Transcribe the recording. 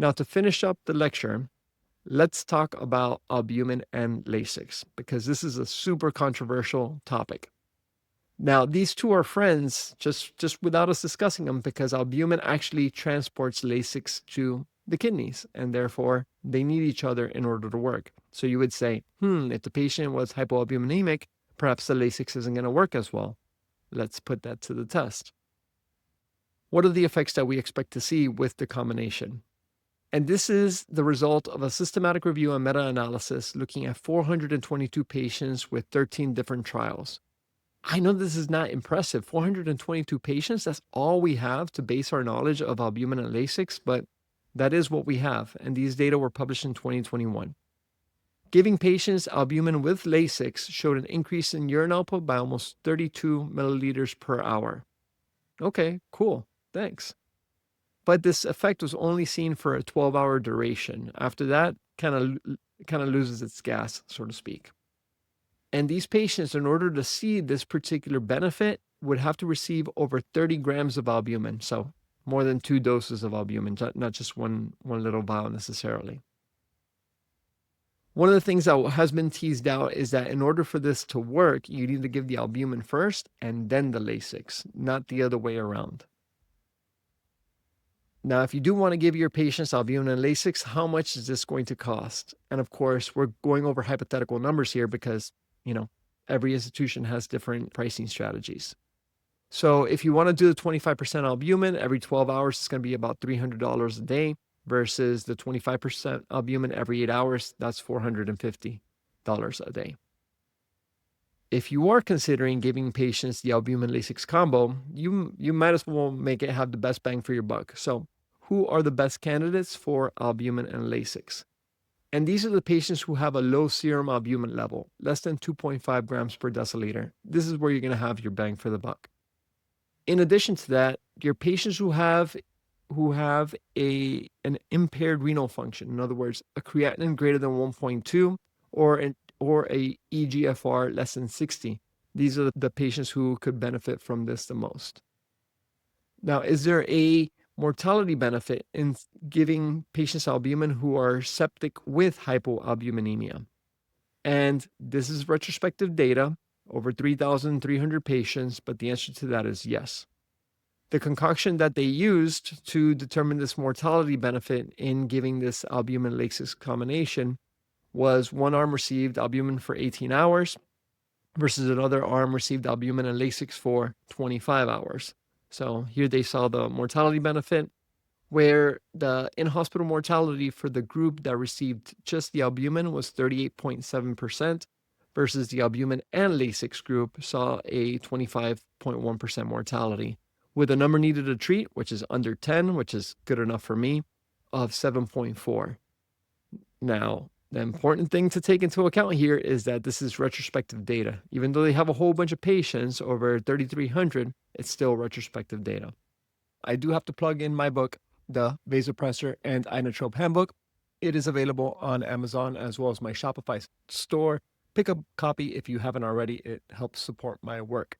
Now, to finish up the lecture, let's talk about albumin and Lasix, because this is a super controversial topic. Now, these two are friends just without us discussing them, because albumin actually transports Lasix to the kidneys, and therefore they need each other in order to work. So you would say, if the patient was hypoalbuminemic, perhaps the Lasix isn't going to work as well. Let's put that to the test. What are the effects that we expect to see with the combination? And this is the result of a systematic review and meta-analysis looking at 422 patients with 13 different trials. I know this is not impressive. 422 patients, that's all we have to base our knowledge of albumin and Lasix, but that is what we have. And these data were published in 2021. Giving patients albumin with Lasix showed an increase in urine output by almost 32 milliliters per hour. Okay, cool. Thanks. But this effect was only seen for a 12-hour duration. After that, kind of loses its gas, so to speak. And these patients, in order to see this particular benefit, would have to receive over 30 grams of albumin, so more than 2 doses of albumin, not just one little vial necessarily. One of the things that has been teased out is that in order for this to work, you need to give the albumin first and then the Lasix, not the other way around. Now, if you do want to give your patients albumin and Lasix, how much is this going to cost? And of course, we're going over hypothetical numbers here because, every institution has different pricing strategies. So if you want to do the 25% albumin, every 12 hours, it's going to be about $300 a day versus the 25% albumin every 8 hours, that's $450 a day. If you are considering giving patients the albumin Lasix combo, you might as well make it have the best bang for your buck. So who are the best candidates for albumin and Lasix? And these are the patients who have a low serum albumin level, less than 2.5 grams per deciliter. This is where you're going to have your bang for the buck. In addition to that, your patients who have an impaired renal function, in other words, a creatinine greater than 1.2 or a eGFR less than 60. These are the patients who could benefit from this the most. Now, is there a mortality benefit in giving patients albumin who are septic with hypoalbuminemia? And this is retrospective data, over 3,300 patients, but the answer to that is yes. The concoction that they used to determine this mortality benefit in giving this albumin Lasix combination was one arm received albumin for 18 hours versus another arm received albumin and Lasix for 25 hours. So here they saw the mortality benefit, where the in-hospital mortality for the group that received just the albumin was 38.7% versus the albumin and Lasix group saw a 25.1% mortality, with a number needed to treat, which is under 10, which is good enough for me, of 7.4. Now, the important thing to take into account here is that this is retrospective data. Even though they have a whole bunch of patients, over 3,300, it's still retrospective data. I do have to plug in my book, The Vasopressor and Inotrope Handbook. It is available on Amazon as well as my Shopify store. Pick up a copy if you haven't already. It helps support my work.